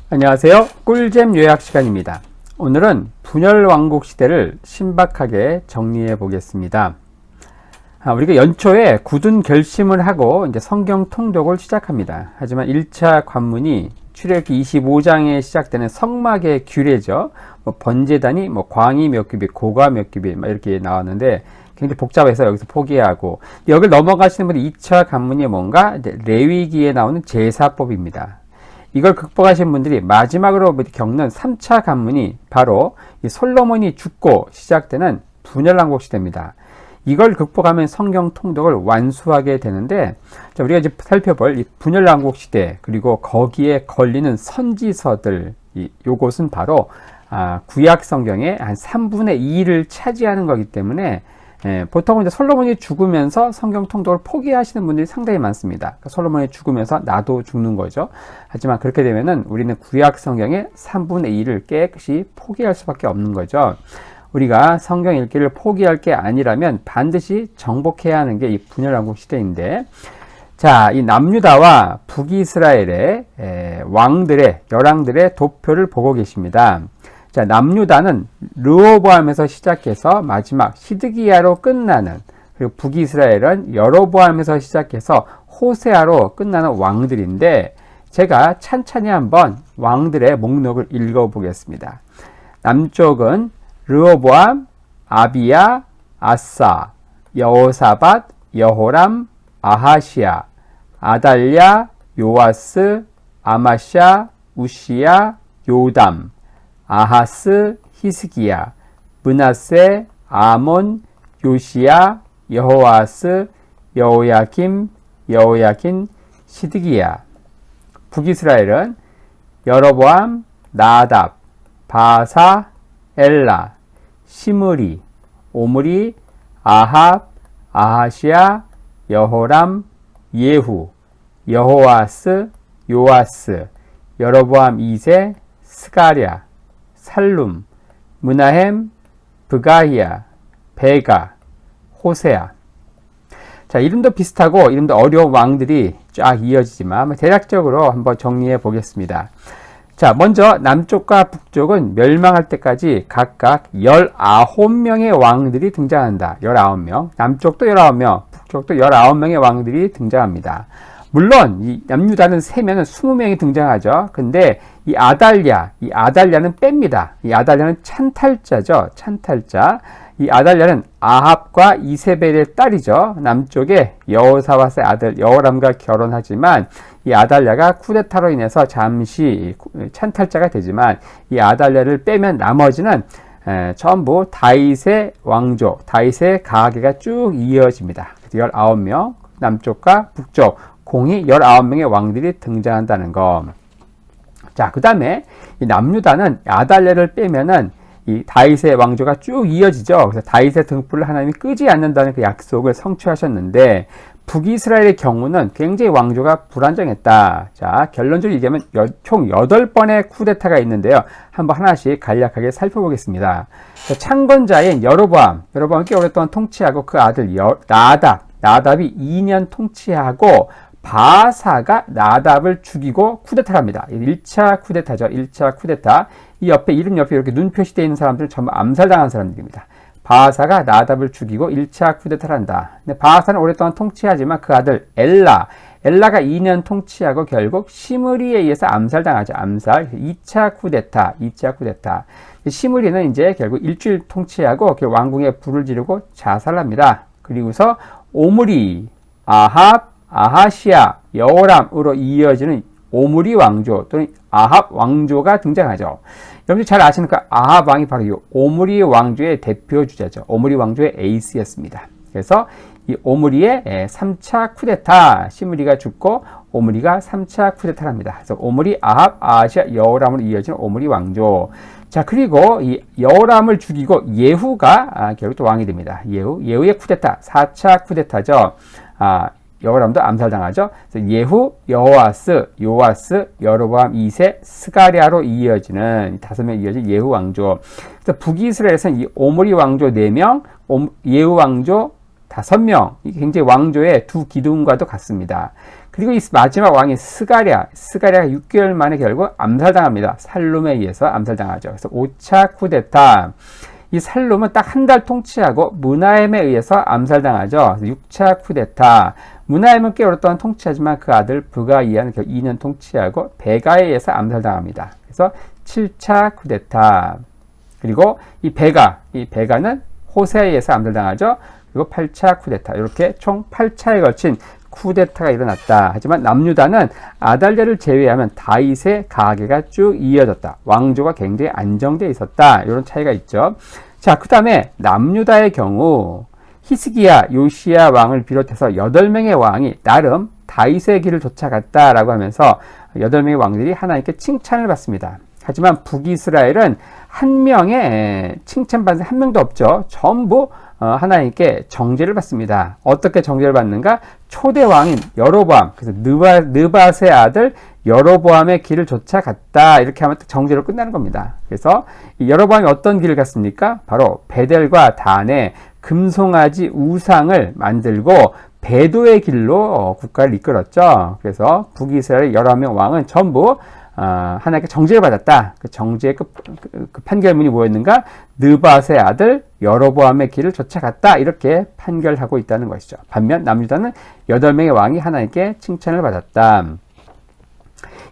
안녕하세요. 꿀잼 요약 시간입니다. 오늘은 분열 왕국 시대를 신박하게 정리해 보겠습니다. 우리가 연초에 굳은 결심을 하고 이제 성경 통독을 시작합니다. 하지만 1차 관문이 출애굽기 25장에 시작되는 성막의 규례죠. 번제단이 광이 몇 규빗, 고가 몇 규빗 이렇게 나왔는데 굉장히 복잡해서 여기서 포기하고, 여기를 넘어가시는 분이 2차 관문이 뭔가 이제 레위기에 나오는 제사법입니다. 이걸 극복하신 분들이 마지막으로 겪는 3차 관문이 바로 이 솔로몬이 죽고 시작되는 분열왕국 시대입니다. 이걸 극복하면 성경 통독을 완수하게 되는데, 우리가 이제 살펴볼 이 분열왕국 시대, 그리고 거기에 걸리는 선지서들, 요것은 바로 구약 성경의 한 3분의 2를 차지하는 거기 때문에 보통은 이제 솔로몬이 죽으면서 성경 통독을 포기하시는 분들이 상당히 많습니다. 그러니까 솔로몬이 죽으면서 나도 죽는 거죠. 하지만 그렇게 되면은 우리는 구약 성경의 3분의 2를 깨끗이 포기할 수밖에 없는 거죠. 우리가 성경 읽기를 포기할 게 아니라면 반드시 정복해야 하는 게 이 분열왕국 시대인데, 자, 이 남유다와 북이스라엘의 왕들의, 열왕들의 도표를 보고 계십니다. 자, 남유다는 르호보암에서 시작해서 마지막 시드기야로 끝나는, 그리고 북이스라엘은 여로보암에서 시작해서 호세아로 끝나는 왕들인데, 제가 찬찬히 한번 왕들의 목록을 읽어보겠습니다. 남쪽은 르호보암, 아비야, 아사, 여호사밧, 여호람, 아하시야, 아달랴, 요아스, 아마샤, 우시야, 요담, 아하스, 히스기야, 므낫세, 아몬, 요시야, 여호아스, 여호야김, 여호야킨, 시드기야. 북이스라엘은 여로보암, 나답, 바사, 엘라, 시므리, 오므리, 아합, 아하시야, 여호람, 예후, 여호아스, 요아스, 여로보암 2세, 스가랴, 살룸, 므나헴, 브가히야, 베가, 호세아. 자, 이름도 비슷하고 이름도 어려운 왕들이 쫙 이어지지만 대략적으로 한번 정리해 보겠습니다. 자, 먼저 남쪽과 북쪽은 멸망할 때까지 각각 19명의 왕들이 등장한다. 19명. 남쪽도 19명, 북쪽도 19명의 왕들이 등장합니다. 물론 이 남유다는 세면은 20명이 등장하죠. 근데 이 아달랴는 뺍니다. 이 아달랴는 찬탈자죠. 찬탈자. 이 아달랴는 아합과 이세벨의 딸이죠. 남쪽에 여호사밧의 아들 여호람과 결혼하지만 이 아달랴가 쿠데타로 인해서 잠시 찬탈자가 되지만, 이 아달랴를 빼면 나머지는 전부 다윗의 왕조, 다윗의 가계가 쭉 이어집니다. 19명, 남쪽과 북쪽 공이 19명의 왕들이 등장한다는 거. 자, 그 다음에 이 남유다는 아달랴를 빼면은 이 다윗의 왕조가 쭉 이어지죠. 그래서 다윗의 등불을 하나님이 끄지 않는다는 그 약속을 성취하셨는데, 북이스라엘의 경우는 굉장히 왕조가 불안정했다. 자, 결론적으로 얘기하면 총 8번의 쿠데타가 있는데요. 한번 하나씩 간략하게 살펴보겠습니다. 창건자인 여로보암이 꽤 오랫동안 통치하고 그 아들 나답이 2년 통치하고 바사가 나답을 죽이고 쿠데타를 합니다. 1차 쿠데타죠. 1차 쿠데타. 이 옆에, 이름 옆에 이렇게 눈 표시되어 있는 사람들은 전부 암살당한 사람들입니다. 바사가 나답을 죽이고 1차 쿠데타를 한다. 근데 바사는 오랫동안 통치하지만 그 아들 엘라가 2년 통치하고 결국 시므리에 의해서 암살당하죠. 암살. 2차 쿠데타. 시므리는 이제 결국 일주일 통치하고 왕궁에 불을 지르고 자살합니다. 그리고서 오므리, 아합, 아하시야, 여호람으로 이어지는 오므리 왕조 또는 아합 왕조가 등장하죠. 여러분들 잘 아시는 그 아합 왕이 바로 이 오므리 왕조의 대표 주자죠. 오므리 왕조의 에이스였습니다. 그래서 이 오므리의 3차 쿠데타, 시므리가 죽고 오므리가 3차 쿠데타를 합니다. 그래서 오므리, 아합, 아하시야, 여호람으로 이어지는 오므리 왕조. 자, 그리고 이 여호람을 죽이고 예후가 결국 또 왕이 됩니다. 예후의 쿠데타, 4차 쿠데타죠. 여호람도 암살당하죠. 그래서 예후, 여호아스, 요아스, 여로보암 2세, 스가랴로 이어지는 5명 이어진 예후 왕조. 그래서 북이스라엘에서는 이 오므리 왕조 4명, 예후 왕조 5명, 이게 굉장히 왕조의 두 기둥과도 같습니다. 그리고 이 마지막 왕인 스가랴가 6개월 만에 결국 암살당합니다. 살룸에 의해서 암살당하죠. 그래서 5차 쿠데타. 이 살룸은 딱 한 달 통치하고 문하엠에 의해서 암살당하죠. 6차 쿠데타. 문하엠은 꽤 오랫동안 통치하지만 그 아들 브가이아는 2년 통치하고 베가에 의해서 암살당합니다. 그래서 7차 쿠데타. 그리고 이 베가는 호세에 의해서 암살당하죠. 그리고 8차 쿠데타. 이렇게 총 8차에 걸친 쿠데타가 일어났다. 하지만 남유다는 아달랴를 제외하면 다윗의 가계가 쭉 이어졌다. 왕조가 굉장히 안정되어 있었다. 이런 차이가 있죠. 자, 그 다음에 남유다의 경우 히스기야, 요시야 왕을 비롯해서 8명의 왕이 나름 다윗의 길을 쫓아갔다라고 하면서 8명의 왕들이 하나님께 칭찬을 받습니다. 하지만 북이스라엘은 한 명의 칭찬받는 한 명도 없죠. 전부 하나님께 정죄를 받습니다. 어떻게 정죄를 받는가? 초대 왕인 여로보암, 그래서 느밧의 아들 여로보암의 길을 쫓아갔다. 이렇게 하면 정죄로 끝나는 겁니다. 그래서 이 여로보암이 어떤 길을 갔습니까? 바로 베델과 단에 금송아지 우상을 만들고 배도의 길로 국가를 이끌었죠. 그래서 북이스라엘 11명 왕은 전부 하나님께 정죄를 받았다. 그 정죄의 그 판결문이 뭐였는가? 느밧의 아들 여로보암의 길을 쫓아갔다. 이렇게 판결하고 있다는 것이죠. 반면 남유다는 8명의 왕이 하나님께 칭찬을 받았다.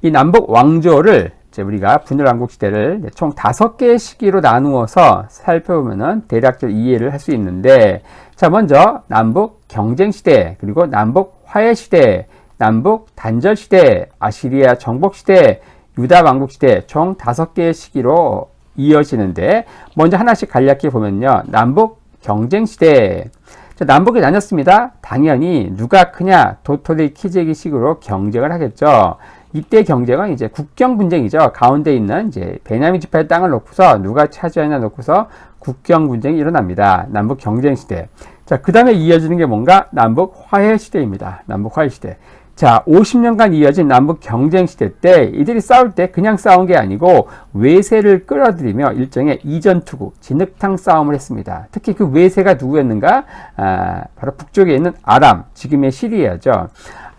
이 남북 왕조를 이제 우리가 분열 왕국 시대를 총 5개의 시기로 나누어서 살펴보면은 대략적 이해를 할 수 있는데, 자, 먼저 남북 경쟁 시대, 그리고 남북 화해 시대, 남북 단절 시대, 아시리아 정복 시대, 유다 왕국 시대 총 5개의 시기로 이어지는데, 먼저 하나씩 간략히 보면요. 남북 경쟁 시대. 자, 남북이 나뉘었습니다. 당연히 누가 크냐, 도토리 키재기 식으로 경쟁을 하겠죠. 이때 경쟁은 이제 국경 분쟁이죠. 가운데 있는 이제 베냐민 지파의 땅을 놓고서 누가 차지하냐 놓고서 국경 분쟁이 일어납니다. 남북 경쟁 시대. 자, 그 다음에 이어지는 게 뭔가? 남북 화해 시대입니다. 남북 화해 시대. 자, 50년간 이어진 남북 경쟁 시대 때 이들이 싸울 때 그냥 싸운 게 아니고 외세를 끌어들이며 일종의 이전투구, 진흙탕 싸움을 했습니다. 특히 그 외세가 누구였는가? 바로 북쪽에 있는 아람, 지금의 시리아죠.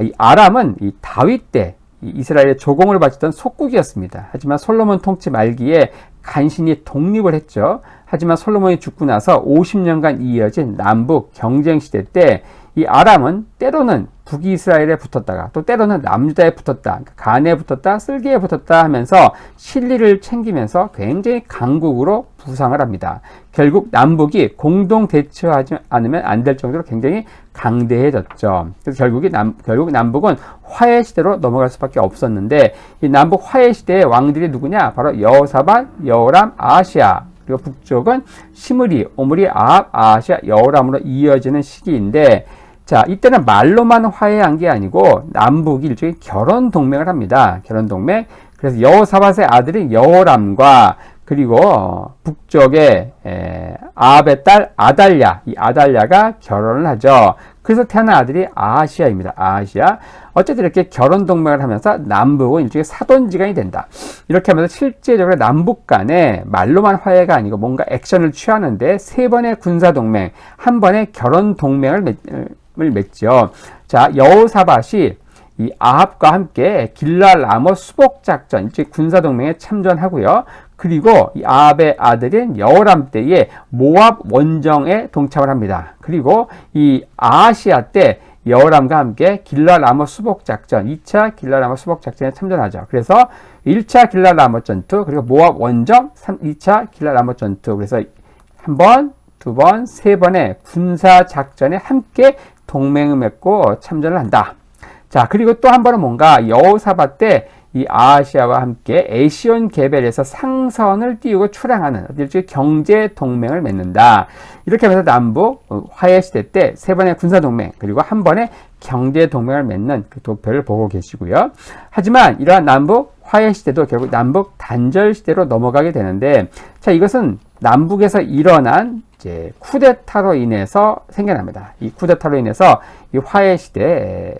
이 아람은 이 다윗 때 이스라엘의 조공을 바쳤던 속국이었습니다. 하지만 솔로몬 통치 말기에 간신히 독립을 했죠. 하지만 솔로몬이 죽고 나서 50년간 이어진 남북 경쟁 시대 때 이 아람은 때로는 북이스라엘에 붙었다가 또 때로는 남유다에 붙었다, 간에 붙었다, 쓸개에 붙었다 하면서 실리를 챙기면서 굉장히 강국으로 부상을 합니다. 결국 남북이 공동 대처하지 않으면 안 될 정도로 굉장히 강대해졌죠. 그래서 결국 남북은 화해 시대로 넘어갈 수밖에 없었는데, 이 남북 화해 시대의 왕들이 누구냐? 바로 여호사밧, 여호람, 아하시야. 그리고 북쪽은 시므리, 오므리, 아합, 아하시야, 여호람으로 이어지는 시기인데, 자, 이때는 말로만 화해한 게 아니고 남북이 일종의 결혼 동맹을 합니다. 결혼 동맹. 그래서 여호사밧의 아들인 여호람과 그리고 북쪽의 아합의 딸 아달랴, 이 아달랴가 결혼을 하죠. 그래서 태어난 아들이 아하시야입니다. 아하시야. 어쨌든 이렇게 결혼 동맹을 하면서 남북은 일종의 사돈지간이 된다. 이렇게 하면서 실제적으로 남북 간에 말로만 화해가 아니고 뭔가 액션을 취하는데 3번의 군사 동맹, 1번의 결혼 동맹을 맺죠. 자, 여호사밧이 이 아합과 함께 길랄 라못 수복 작전, 즉 군사 동맹에 참전하고요. 그리고 이 아합의 아들인 여호람 때에 모압 원정에 동참을 합니다. 그리고 이 아하시아 때 여호람과 함께 길랄 라못 수복 작전, 2차 길랄 라못 수복 작전에 참전하죠. 그래서 1차 길랄 라못 전투, 그리고 모압 원정, 2차 길랄 라못 전투. 그래서 1번, 2번, 3번의 군사 작전에 함께 동맹을 맺고 참전을 한다. 자, 그리고 또 한 번은 뭔가? 여호사밧 때 이 아하시아와 함께 에시온 게벨에서 상선을 띄우고 출항하는 일종의 경제 동맹을 맺는다. 이렇게 하면서 남북 화해 시대 때 3번의 군사 동맹, 그리고 1번의 경제 동맹을 맺는 그 도표를 보고 계시고요. 하지만 이러한 남북 화해 시대도 결국 남북 단절 시대로 넘어가게 되는데, 자, 이것은 남북에서 일어난 이제 쿠데타로 인해서 생겨납니다. 이 쿠데타로 인해서 이 화해 시대에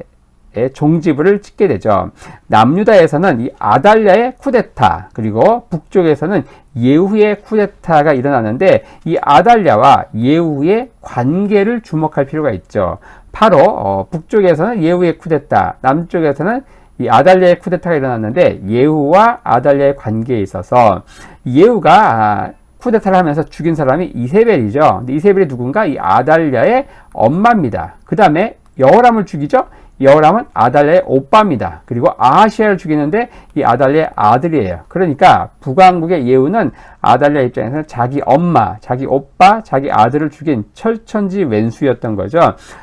종지부를 찍게 되죠. 남유다에서는 이 아달랴의 쿠데타, 그리고 북쪽에서는 예후의 쿠데타가 일어나는데 이 아달랴와 예후의 관계를 주목할 필요가 있죠. 바로 북쪽에서는 예후의 쿠데타, 남쪽에서는 이 아달랴의 쿠데타가 일어났는데 예후와 아달랴의 관계에 있어서 예후가 쿠데타를 하면서 죽인 사람이 이세벨이죠. 근데 이세벨이 누군가? 이 아달랴의 엄마입니다. 그 다음에 여호람을 죽이죠. 여호람은 아달랴의 오빠입니다. 그리고 아하시야를 죽이는데 이 아달랴의 아들이에요. 그러니까 북왕국의 예후는 아달랴 입장에서는 자기 엄마, 자기 오빠, 자기 아들을 죽인 철천지 왼수였던 거죠.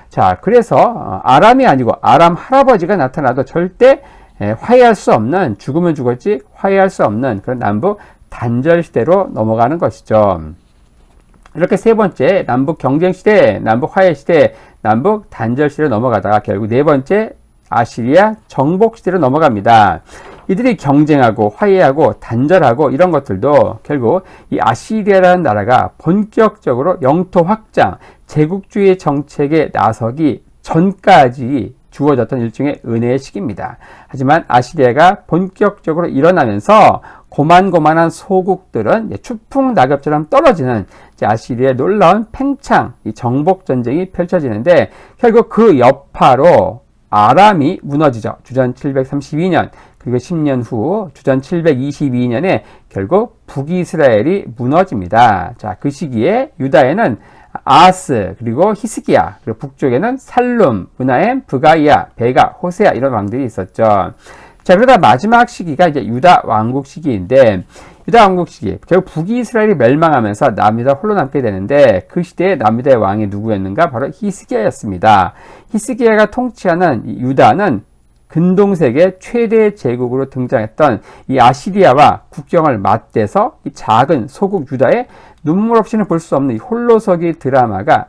자, 그래서 아람이 아니고 아람 할아버지가 나타나도 절대 화해할 수 없는, 죽으면 죽었지 화해할 수 없는 그런 남북 단절 시대로 넘어가는 것이죠. 이렇게 세 번째 남북 경쟁 시대, 남북 화해 시대, 남북 단절 시대로 넘어가다가 결국 네 번째 아시리아 정복 시대로 넘어갑니다. 이들이 경쟁하고 화해하고 단절하고 이런 것들도 결국 이 아시리아라는 나라가 본격적으로 영토 확장, 제국주의 정책에 나서기 전까지 주어졌던 일종의 은혜의 시기입니다. 하지만 아시리아가 본격적으로 일어나면서 고만고만한 소국들은 추풍낙엽처럼 떨어지는 아시리아의 놀라운 팽창, 이 정복전쟁이 펼쳐지는데 결국 그 여파로 아람이 무너지죠. 주전 732년, 그리고 10년 후 주전 722년에 결국 북이스라엘이 무너집니다. 자, 그 시기에 유다에는 아하스, 그리고 히스기야, 그리고 북쪽에는 살룸, 으나엠, 브가이야, 베가, 호세아 이런 왕들이 있었죠. 자, 그러다 마지막 시기가 이제 유다 왕국 시기인데, 유다 왕국 시기, 결국 북이스라엘이 멸망하면서 남유다 홀로 남게 되는데, 그 시대에 남유다의 왕이 누구였는가? 바로 히스기야였습니다. 히스기야가 통치하는 유다는 근동색의 최대 제국으로 등장했던 이 아시리아와 국경을 맞대서 이 작은 소국 유다의 눈물 없이는 볼 수 없는 이 홀로서기 드라마가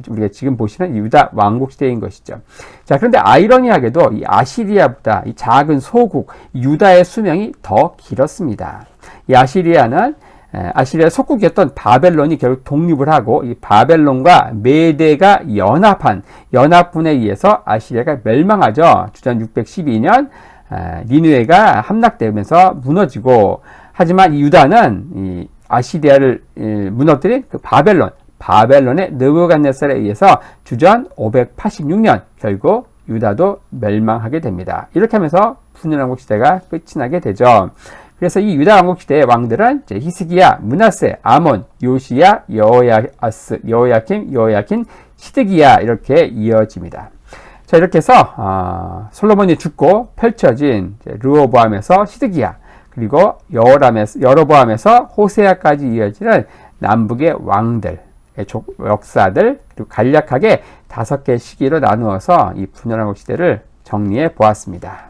우리가 지금 보시는 유다 왕국 시대인 것이죠. 자, 그런데 아이러니하게도 이 아시리아보다 이 작은 소국 유다의 수명이 더 길었습니다. 이 아시리아는 아시리아 속국이었던 바벨론이 결국 독립을 하고 이 바벨론과 메대가 연합군에 의해서 아시리아가 멸망하죠. 주전 612년 니느웨가 함락되면서 무너지고, 하지만 이 유다는 이 아시리아를 무너뜨린 그 바벨론의 느부갓네살에 의해서 주전 586년 결국 유다도 멸망하게 됩니다. 이렇게 하면서 분열왕국 시대가 끝이 나게 되죠. 그래서 이 유다 왕국 시대의 왕들은 히스기야, 므낫세, 아몬, 요시야, 여호야하스, 여호야킴, 여호야킨, 시드기야 이렇게 이어집니다. 자, 이렇게 해서 솔로몬이 죽고 펼쳐진 르호보암에서 시드기야, 그리고 여로보암에서 호세아까지 이어지는 남북의 왕들, 역사들, 그리고 간략하게 5개 시기로 나누어서 이 분열왕국 시대를 정리해 보았습니다.